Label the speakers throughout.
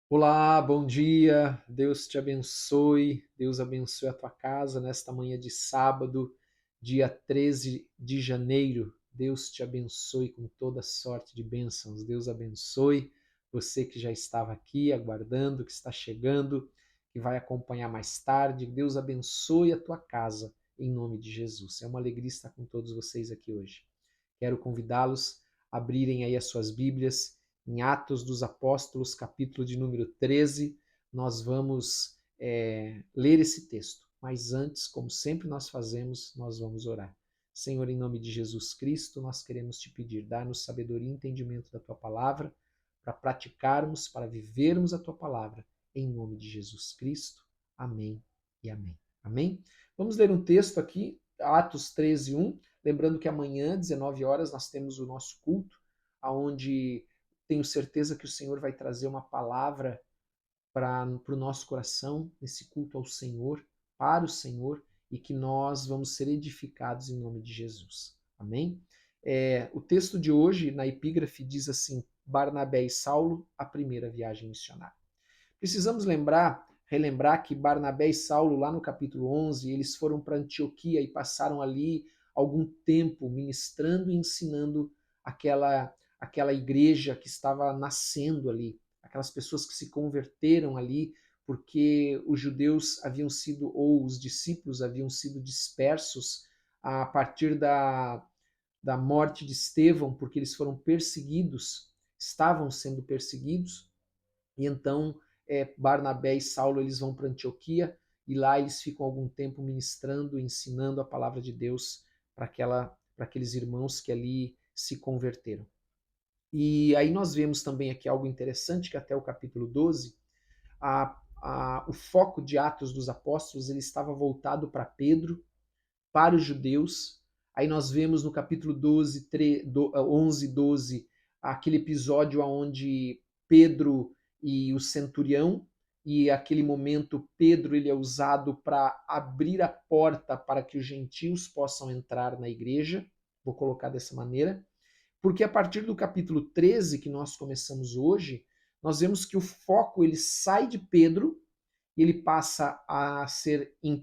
Speaker 1: Olá, bom dia. Deus te abençoe. Deus abençoe a tua casa nesta manhã de sábado, dia 13 de janeiro. Deus te abençoe com toda sorte de bênçãos. Deus abençoe você que já estava aqui aguardando, que está chegando, que vai acompanhar mais tarde. Deus abençoe a tua casa em nome de Jesus. É uma alegria estar com todos vocês aqui hoje. Quero convidá-los a abrirem aí as suas Bíblias em Atos dos Apóstolos, capítulo de número 13. Nós vamos ler esse texto. Mas antes, como sempre nós fazemos, nós vamos orar. Senhor, em nome de Jesus Cristo, nós queremos te pedir, dá-nos sabedoria e entendimento da tua palavra, para praticarmos, para vivermos a tua palavra, em nome de Jesus Cristo. Amém e amém. Amém? Vamos ler um texto aqui, Atos 13, 1. Lembrando que amanhã, 19 horas, nós temos o nosso culto, onde tenho certeza que o Senhor vai trazer uma palavra para o nosso coração, nesse culto ao Senhor, para o Senhor, e que nós vamos ser edificados em nome de Jesus. Amém? O texto de hoje, na epígrafe, diz assim: Barnabé e Saulo, a primeira viagem missionária. Precisamos relembrar que Barnabé e Saulo, lá no capítulo 11, eles foram para Antioquia e passaram ali algum tempo ministrando e ensinando aquela igreja que estava nascendo ali, aquelas pessoas que se converteram ali porque os judeus haviam sido, ou os discípulos haviam sido dispersos a partir da morte de Estevão, porque eles foram perseguidos, estavam sendo perseguidos, e então Barnabé e Saulo eles vão para Antioquia e lá eles ficam algum tempo ministrando, ensinando a palavra de Deus para aqueles irmãos que ali se converteram. E aí nós vemos também aqui algo interessante, que até o capítulo 12, o foco de Atos dos Apóstolos ele estava voltado para Pedro, para os judeus. Aí nós vemos no capítulo 12, 11, 12, aquele episódio onde Pedro e o centurião, e aquele momento Pedro ele é usado para abrir a porta para que os gentios possam entrar na igreja, vou colocar dessa maneira, porque a partir do capítulo 13 que nós começamos hoje, nós vemos que o foco ele sai de Pedro, ele passa a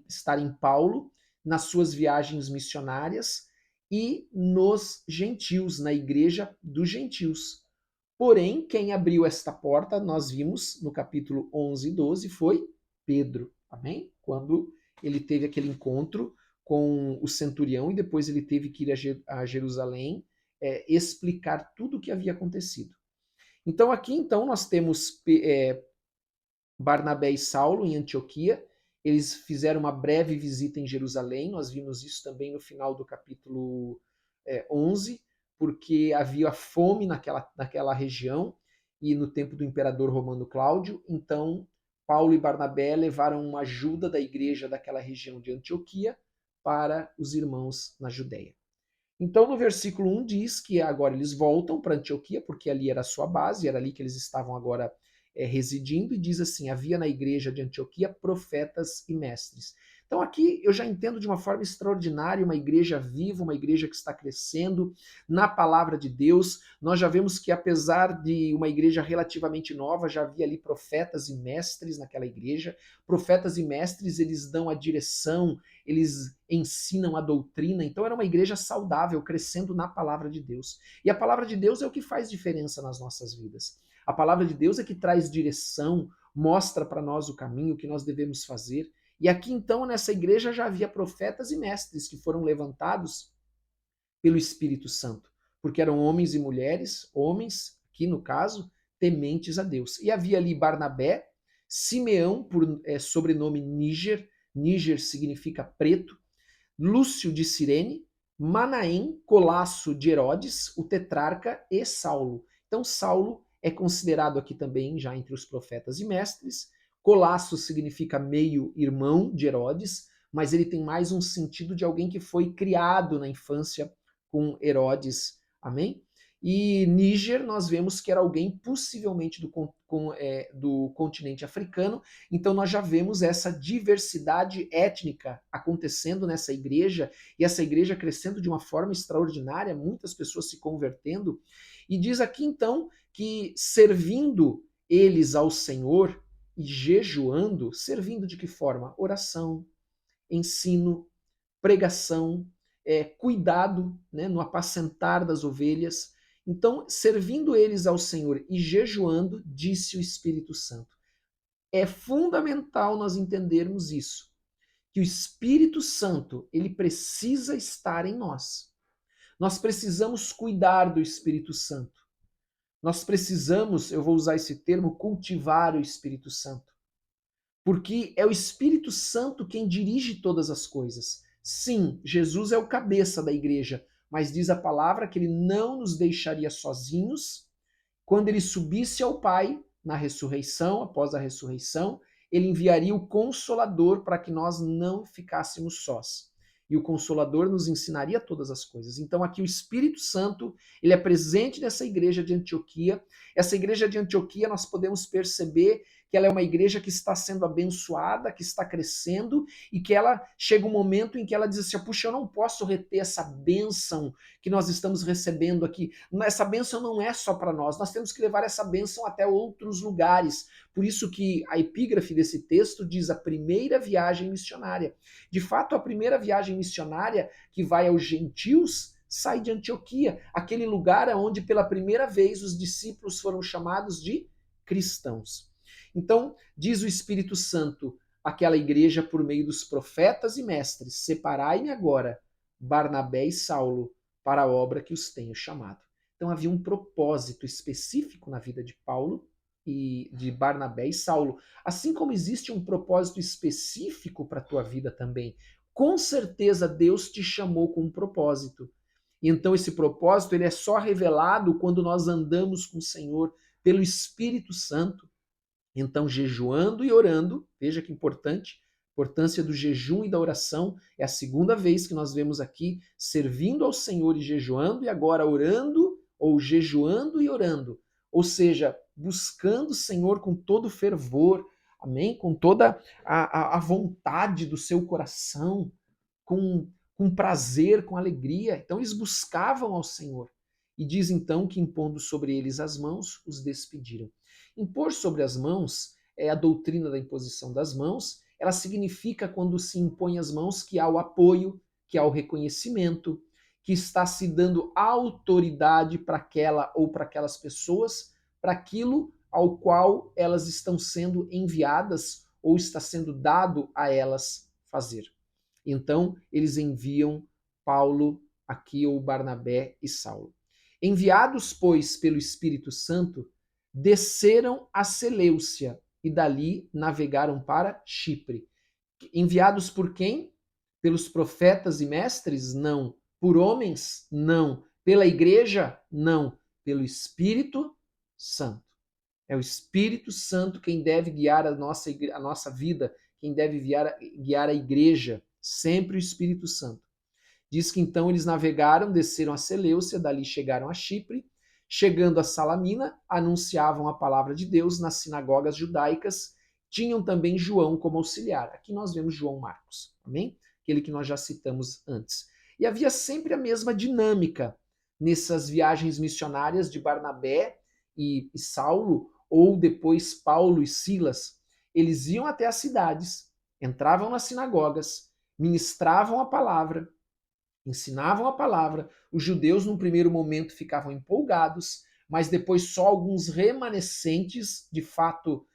Speaker 1: estar em Paulo, nas suas viagens missionárias e nos gentios, na igreja dos gentios. Porém, quem abriu esta porta, nós vimos no capítulo 11 e 12, foi Pedro, amém? Quando ele teve aquele encontro com o centurião e depois ele teve que ir a Jerusalém explicar tudo o que havia acontecido. Então aqui então nós temos Barnabé e Saulo em Antioquia. Eles fizeram uma breve visita em Jerusalém, nós vimos isso também no final do capítulo 11, porque havia fome naquela região e no tempo do imperador romano Cláudio. Então, Paulo e Barnabé levaram uma ajuda da igreja daquela região de Antioquia para os irmãos na Judéia. Então, no versículo 1 diz que agora eles voltam para Antioquia, porque ali era a sua base, era ali que eles estavam agora residindo, e diz assim: havia na igreja de Antioquia profetas e mestres. Então, aqui eu já entendo de uma forma extraordinária uma igreja viva, uma igreja que está crescendo na palavra de Deus. Nós já vemos que, apesar de uma igreja relativamente nova, já havia ali profetas e mestres naquela igreja. Profetas e mestres, eles dão a direção, eles ensinam a doutrina. Então era uma igreja saudável, crescendo na palavra de Deus. E a palavra de Deus é o que faz diferença nas nossas vidas. A palavra de Deus é que traz direção, mostra para nós o caminho, o que nós devemos fazer. E aqui então, nessa igreja, já havia profetas e mestres que foram levantados pelo Espírito Santo, porque eram homens e mulheres, homens, aqui no caso, tementes a Deus. E havia ali Barnabé, Simeão, por sobrenome Níger, Níger significa preto, Lúcio de Cirene, Manaém, Colasso de Herodes, o tetrarca e Saulo. Então, Saulo é considerado aqui também já entre os profetas e mestres. Colasso significa meio-irmão de Herodes, mas ele tem mais um sentido de alguém que foi criado na infância com Herodes. Amém? E Níger, nós vemos que era alguém possivelmente do continente africano. Então nós já vemos essa diversidade étnica acontecendo nessa igreja, e essa igreja crescendo de uma forma extraordinária, muitas pessoas se convertendo. E diz aqui então que servindo eles ao Senhor e jejuando, servindo de que forma? Oração, ensino, pregação, cuidado, né, no apacentar das ovelhas. Então, servindo eles ao Senhor e jejuando, disse o Espírito Santo. É fundamental nós entendermos isso, que o Espírito Santo, ele precisa estar em nós. Nós precisamos cuidar do Espírito Santo. Nós precisamos, eu vou usar esse termo, cultivar o Espírito Santo. Porque é o Espírito Santo quem dirige todas as coisas. Sim, Jesus é o cabeça da igreja, mas diz a palavra que ele não nos deixaria sozinhos. Quando ele subisse ao Pai, na ressurreição, após a ressurreição, ele enviaria o Consolador para que nós não ficássemos sós. E o Consolador nos ensinaria todas as coisas. Então aqui o Espírito Santo, ele é presente nessa igreja de Antioquia. Essa igreja de Antioquia nós podemos perceber que ela é uma igreja que está sendo abençoada, que está crescendo, e que ela chega um momento em que ela diz assim, puxa, eu não posso reter essa bênção que nós estamos recebendo aqui. Essa bênção não é só para nós temos que levar essa bênção até outros lugares. Por isso que a epígrafe desse texto diz a primeira viagem missionária. De fato, a primeira viagem missionária que vai aos gentios sai de Antioquia, aquele lugar onde pela primeira vez os discípulos foram chamados de cristãos. Então, diz o Espírito Santo àquela igreja por meio dos profetas e mestres, separai-me agora, Barnabé e Saulo, para a obra que os tenho chamado. Então havia um propósito específico na vida de Paulo e de Barnabé e Saulo, assim como existe um propósito específico para a tua vida também. Com certeza Deus te chamou com um propósito. E então esse propósito ele é só revelado quando nós andamos com o Senhor pelo Espírito Santo. Então, jejuando e orando, veja que importante, a importância do jejum e da oração, é a segunda vez que nós vemos aqui, servindo ao Senhor e jejuando, e agora orando, ou jejuando e orando. Ou seja, buscando o Senhor com todo fervor, amém? Com toda a vontade do seu coração, com prazer, com alegria. Então, eles buscavam ao Senhor. E diz então que impondo sobre eles as mãos, os despediram. Impor sobre as mãos é a doutrina da imposição das mãos. Ela significa quando se impõe as mãos que há o apoio, que há o reconhecimento, que está se dando autoridade para aquela ou para aquelas pessoas, para aquilo ao qual elas estão sendo enviadas ou está sendo dado a elas fazer. Então, eles enviam Paulo aqui, ou Barnabé e Saulo. Enviados, pois, pelo Espírito Santo, desceram a Seleucia e dali navegaram para Chipre. Enviados por quem? Pelos profetas e mestres? Não. Por homens? Não. Pela igreja? Não. Pelo Espírito Santo. É o Espírito Santo quem deve guiar a nossa vida, quem deve guiar a igreja. Sempre o Espírito Santo. Diz que então eles navegaram, desceram a Seleucia, dali chegaram a Chipre. Chegando a Salamina, anunciavam a palavra de Deus nas sinagogas judaicas, tinham também João como auxiliar. Aqui nós vemos João Marcos, amém? Aquele que nós já citamos antes. E havia sempre a mesma dinâmica nessas viagens missionárias de Barnabé e Saulo, ou depois Paulo e Silas. Eles iam até as cidades, entravam nas sinagogas, ministravam a palavra, ensinavam a palavra. Os judeus, num primeiro momento, ficavam empolgados, mas depois só alguns remanescentes, de fato,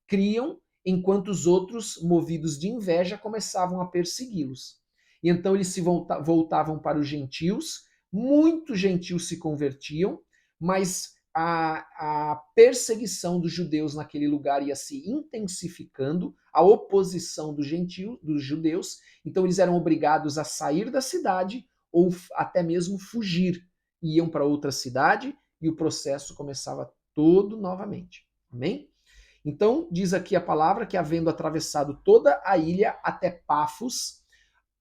Speaker 1: criam, enquanto os outros, movidos de inveja, começavam a persegui-los. E então eles se voltavam para os gentios, muitos gentios se convertiam, mas a perseguição dos judeus naquele lugar ia se intensificando, a oposição dos judeus, então eles eram obrigados a sair da cidade ou até mesmo fugir. Iam para outra cidade e o processo começava todo novamente. Amém? Então, diz aqui a palavra que, havendo atravessado toda a ilha até Pafos,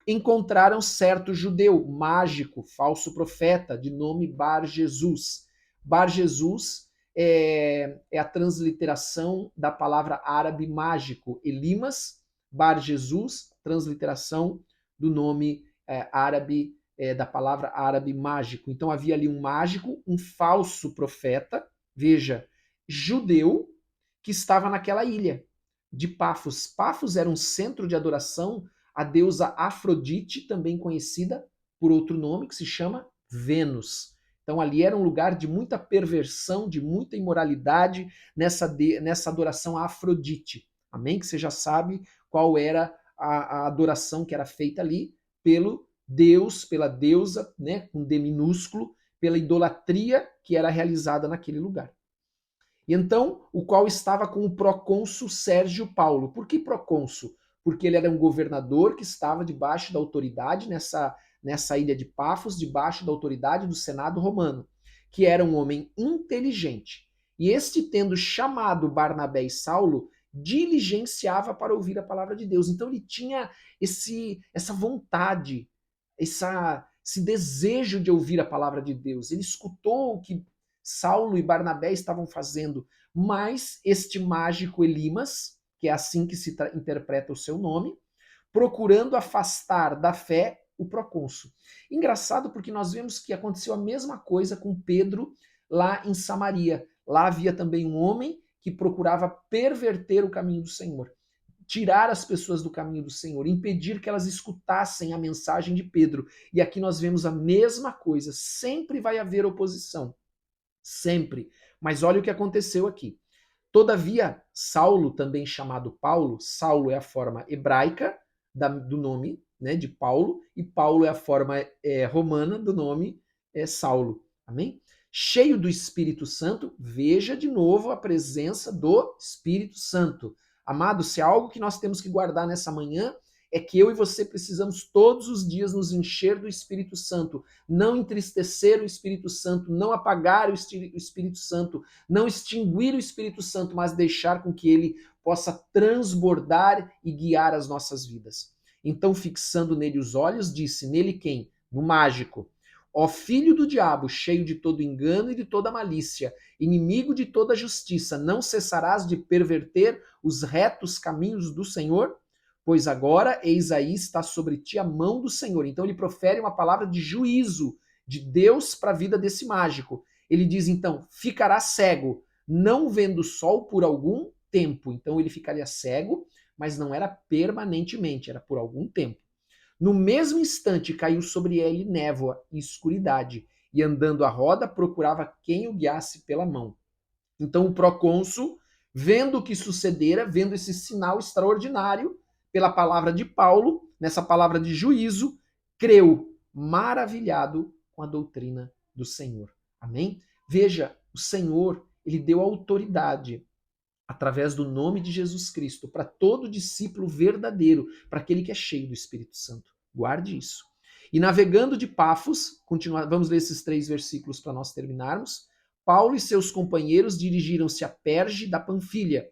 Speaker 1: encontraram certo judeu, mágico, falso profeta, de nome Bar Jesus. Bar Jesus é a transliteração da palavra árabe mágico. Elimas, Bar Jesus, transliteração do nome árabe, da palavra árabe mágico. Então havia ali um mágico, um falso profeta. Veja, judeu que estava naquela ilha de Pafos. Pafos era um centro de adoração à deusa Afrodite, também conhecida por outro nome que se chama Vênus. Então ali era um lugar de muita perversão, de muita imoralidade nessa adoração a Afrodite. Amém? Que você já sabe qual era a adoração que era feita ali pelo Deus, pela deusa, né, com D minúsculo, pela idolatria que era realizada naquele lugar. E então, o qual estava com o procônsul Sérgio Paulo. Por que procônsul? Porque ele era um governador que estava debaixo da autoridade nessa ilha de Pafos, debaixo da autoridade do Senado romano, que era um homem inteligente. E este, tendo chamado Barnabé e Saulo, diligenciava para ouvir a palavra de Deus. Então ele tinha essa vontade, esse desejo de ouvir a palavra de Deus. Ele escutou o que Saulo e Barnabé estavam fazendo, mas este mágico Elimas, que é assim que se interpreta o seu nome, procurando afastar da fé o procônsul. Engraçado porque nós vemos que aconteceu a mesma coisa com Pedro lá em Samaria. Lá havia também um homem que procurava perverter o caminho do Senhor, tirar as pessoas do caminho do Senhor, impedir que elas escutassem a mensagem de Pedro. E aqui nós vemos a mesma coisa, sempre vai haver oposição. Sempre. Mas olha o que aconteceu aqui. Todavia, Saulo, também chamado Paulo, Saulo é a forma hebraica do nome, né, de Paulo, e Paulo é a forma romana do nome Saulo. Amém? Cheio do Espírito Santo, veja de novo a presença do Espírito Santo. Amado, se há algo que nós temos que guardar nessa manhã, é que eu e você precisamos todos os dias nos encher do Espírito Santo, não entristecer o Espírito Santo, não apagar o Espírito Santo, não extinguir o Espírito Santo, mas deixar com que ele possa transbordar e guiar as nossas vidas. Então, fixando nele os olhos, disse, nele quem? No mágico. Ó filho do diabo, cheio de todo engano e de toda malícia, inimigo de toda justiça, não cessarás de perverter os retos caminhos do Senhor? Pois agora, eis aí, está sobre ti a mão do Senhor. Então ele profere uma palavra de juízo de Deus para a vida desse mágico. Ele diz então, ficará cego, não vendo o sol por algum tempo. Então ele ficaria cego, mas não era permanentemente, era por algum tempo. No mesmo instante caiu sobre ele névoa e escuridade, e andando à roda procurava quem o guiasse pela mão. Então o procônsul, vendo o que sucedera, vendo esse sinal extraordinário, pela palavra de Paulo, nessa palavra de juízo, creu, maravilhado com a doutrina do Senhor. Amém? Veja, o Senhor, ele deu autoridade através do nome de Jesus Cristo para todo discípulo verdadeiro, para aquele que é cheio do Espírito Santo. Guarde isso. E navegando de Pafos, vamos ler esses 3 versículos para nós terminarmos. Paulo e seus companheiros dirigiram-se a Perge da Panfilha.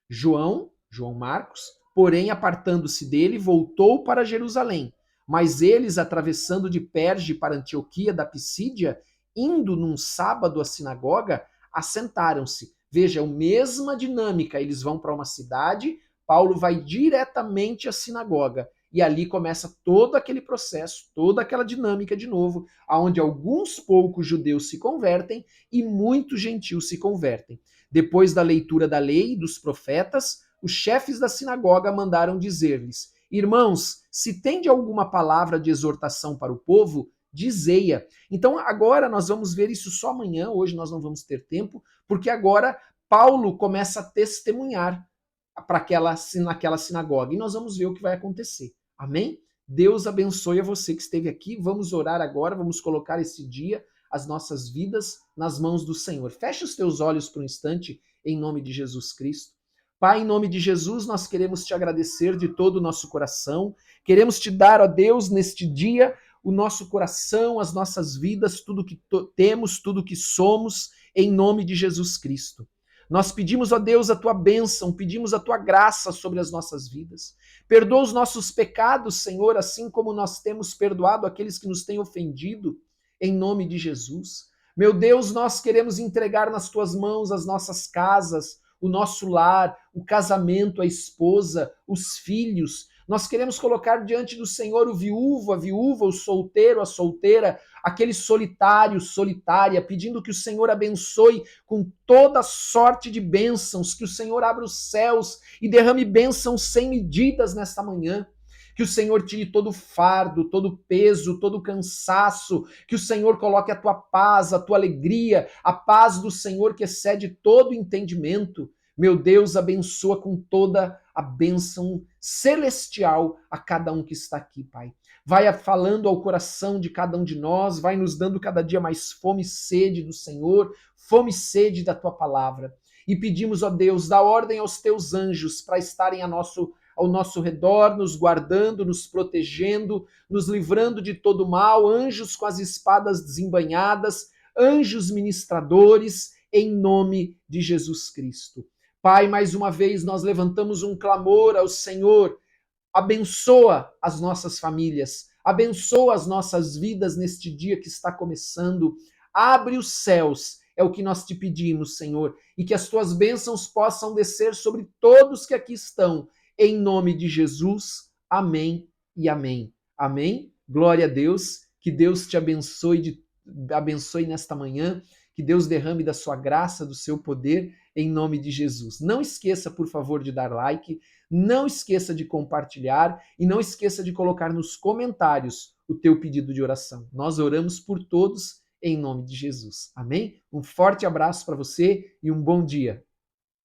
Speaker 1: João Marcos, porém, apartando-se dele, voltou para Jerusalém. Mas eles, atravessando de Perge para Antioquia da Pisídia, indo num sábado à sinagoga, assentaram-se. Veja, a mesma dinâmica. Eles vão para uma cidade, Paulo vai diretamente à sinagoga. E ali começa todo aquele processo, toda aquela dinâmica de novo, onde alguns poucos judeus se convertem e muitos gentios se convertem. Depois da leitura da lei e dos profetas, os chefes da sinagoga mandaram dizer-lhes, irmãos, se tende alguma palavra de exortação para o povo, dizei-a. Então agora nós vamos ver isso só amanhã, hoje nós não vamos ter tempo, porque agora Paulo começa a testemunhar naquela sinagoga, e nós vamos ver o que vai acontecer. Amém? Deus abençoe a você que esteve aqui. Vamos orar agora, vamos colocar esse dia, as nossas vidas, nas mãos do Senhor. Feche os teus olhos por um instante, em nome de Jesus Cristo. Pai, em nome de Jesus, nós queremos te agradecer de todo o nosso coração. Queremos te dar, ó Deus, neste dia, o nosso coração, as nossas vidas, tudo que temos, tudo que somos, em nome de Jesus Cristo. Nós pedimos, ó Deus, a tua bênção, pedimos a tua graça sobre as nossas vidas. Perdoa os nossos pecados, Senhor, assim como nós temos perdoado aqueles que nos têm ofendido, em nome de Jesus. Meu Deus, nós queremos entregar nas tuas mãos as nossas casas, o nosso lar, o casamento, a esposa, os filhos. Nós queremos colocar diante do Senhor o viúvo, a viúva, o solteiro, a solteira, aquele solitário, solitária, pedindo que o Senhor abençoe com toda sorte de bênçãos, que o Senhor abra os céus e derrame bênçãos sem medidas nesta manhã. Que o Senhor tire todo o fardo, todo o peso, todo o cansaço, que o Senhor coloque a tua paz, a tua alegria, a paz do Senhor que excede todo entendimento. Meu Deus, abençoa com toda a bênção celestial a cada um que está aqui, Pai. Vai falando ao coração de cada um de nós, vai nos dando cada dia mais fome e sede do Senhor, fome e sede da tua palavra. E pedimos, ó Deus, dá ordem aos teus anjos para estarem ao nosso redor, nos guardando, nos protegendo, nos livrando de todo mal, anjos com as espadas desembainhadas, anjos ministradores, em nome de Jesus Cristo. Pai, mais uma vez nós levantamos um clamor ao Senhor. Abençoa as nossas famílias, abençoa as nossas vidas neste dia que está começando. Abre os céus, é o que nós te pedimos, Senhor, e que as tuas bênçãos possam descer sobre todos que aqui estão. Em nome de Jesus, amém e amém. Amém? Glória a Deus, que Deus te abençoe nesta manhã, que Deus derrame da sua graça, do seu poder, em nome de Jesus. Não esqueça, por favor, de dar like, não esqueça de compartilhar e não esqueça de colocar nos comentários o teu pedido de oração. Nós oramos por todos em nome de Jesus. Amém? Um forte abraço para você e um bom dia.